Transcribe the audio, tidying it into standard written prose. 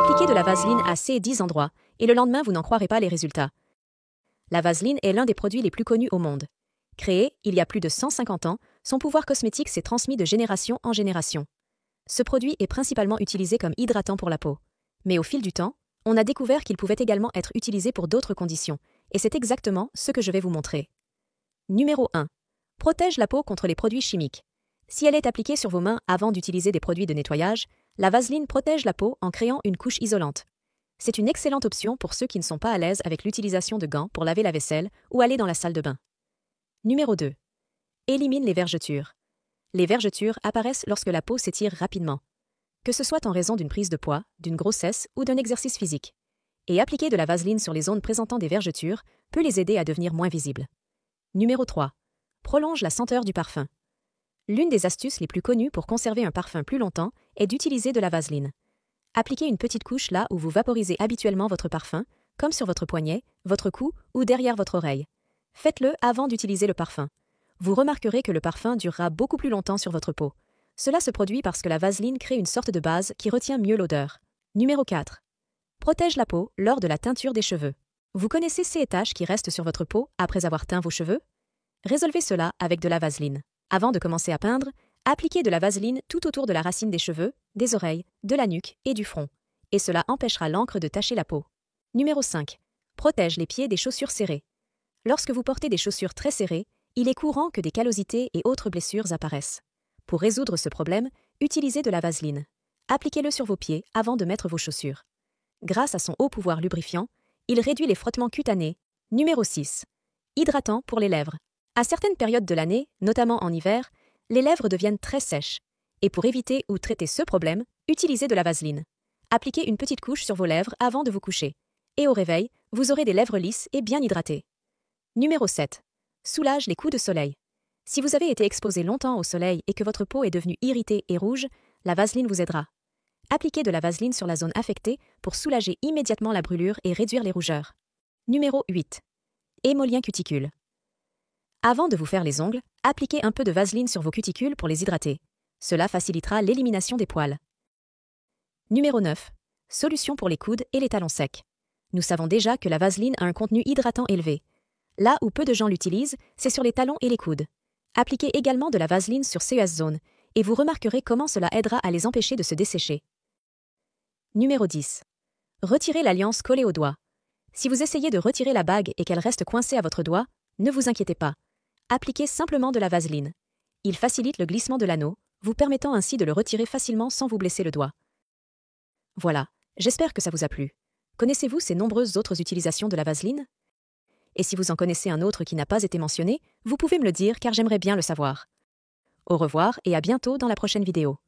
Appliquez de la vaseline à ces 10 endroits, et le lendemain vous n'en croirez pas les résultats. La vaseline est l'un des produits les plus connus au monde. Créé il y a plus de 150 ans, son pouvoir cosmétique s'est transmis de génération en génération. Ce produit est principalement utilisé comme hydratant pour la peau. Mais au fil du temps, on a découvert qu'il pouvait également être utilisé pour d'autres conditions, et c'est exactement ce que je vais vous montrer. Numéro 1. Protège la peau contre les produits chimiques. Si elle est appliquée sur vos mains avant d'utiliser des produits de nettoyage, la vaseline protège la peau en créant une couche isolante. C'est une excellente option pour ceux qui ne sont pas à l'aise avec l'utilisation de gants pour laver la vaisselle ou aller dans la salle de bain. Numéro 2. Élimine les vergetures. Les vergetures apparaissent lorsque la peau s'étire rapidement, que ce soit en raison d'une prise de poids, d'une grossesse ou d'un exercice physique. Et appliquer de la vaseline sur les zones présentant des vergetures peut les aider à devenir moins visibles. Numéro 3. Prolonge la senteur du parfum. L'une des astuces les plus connues pour conserver un parfum plus longtemps est d'utiliser de la vaseline. Appliquez une petite couche là où vous vaporisez habituellement votre parfum, comme sur votre poignet, votre cou ou derrière votre oreille. Faites-le avant d'utiliser le parfum. Vous remarquerez que le parfum durera beaucoup plus longtemps sur votre peau. Cela se produit parce que la vaseline crée une sorte de base qui retient mieux l'odeur. Numéro 4. Protège la peau lors de la teinture des cheveux. Vous connaissez ces taches qui restent sur votre peau après avoir teint vos cheveux? Résolvez cela avec de la vaseline. Avant de commencer à peindre, appliquez de la vaseline tout autour de la racine des cheveux, des oreilles, de la nuque et du front. Et cela empêchera l'encre de tacher la peau. Numéro 5. Protège les pieds des chaussures serrées. Lorsque vous portez des chaussures très serrées, il est courant que des callosités et autres blessures apparaissent. Pour résoudre ce problème, utilisez de la vaseline. Appliquez-le sur vos pieds avant de mettre vos chaussures. Grâce à son haut pouvoir lubrifiant, il réduit les frottements cutanés. Numéro 6. Hydratant pour les lèvres. À certaines périodes de l'année, notamment en hiver, les lèvres deviennent très sèches. Et pour éviter ou traiter ce problème, utilisez de la vaseline. Appliquez une petite couche sur vos lèvres avant de vous coucher. Et au réveil, vous aurez des lèvres lisses et bien hydratées. Numéro 7. Soulage les coups de soleil. Si vous avez été exposé longtemps au soleil et que votre peau est devenue irritée et rouge, la vaseline vous aidera. Appliquez de la vaseline sur la zone affectée pour soulager immédiatement la brûlure et réduire les rougeurs. Numéro 8. Émollient cuticule. Avant de vous faire les ongles, appliquez un peu de vaseline sur vos cuticules pour les hydrater. Cela facilitera l'élimination des poils. Numéro 9. Solution pour les coudes et les talons secs. Nous savons déjà que la vaseline a un contenu hydratant élevé. Là où peu de gens l'utilisent, c'est sur les talons et les coudes. Appliquez également de la vaseline sur ces zones, et vous remarquerez comment cela aidera à les empêcher de se dessécher. Numéro 10. Retirez l'alliance collée au doigt. Si vous essayez de retirer la bague et qu'elle reste coincée à votre doigt, ne vous inquiétez pas. Appliquez simplement de la vaseline. Il facilite le glissement de l'anneau, vous permettant ainsi de le retirer facilement sans vous blesser le doigt. Voilà, j'espère que ça vous a plu. Connaissez-vous ces nombreuses autres utilisations de la vaseline? Et si vous en connaissez un autre qui n'a pas été mentionné, vous pouvez me le dire car j'aimerais bien le savoir. Au revoir et à bientôt dans la prochaine vidéo.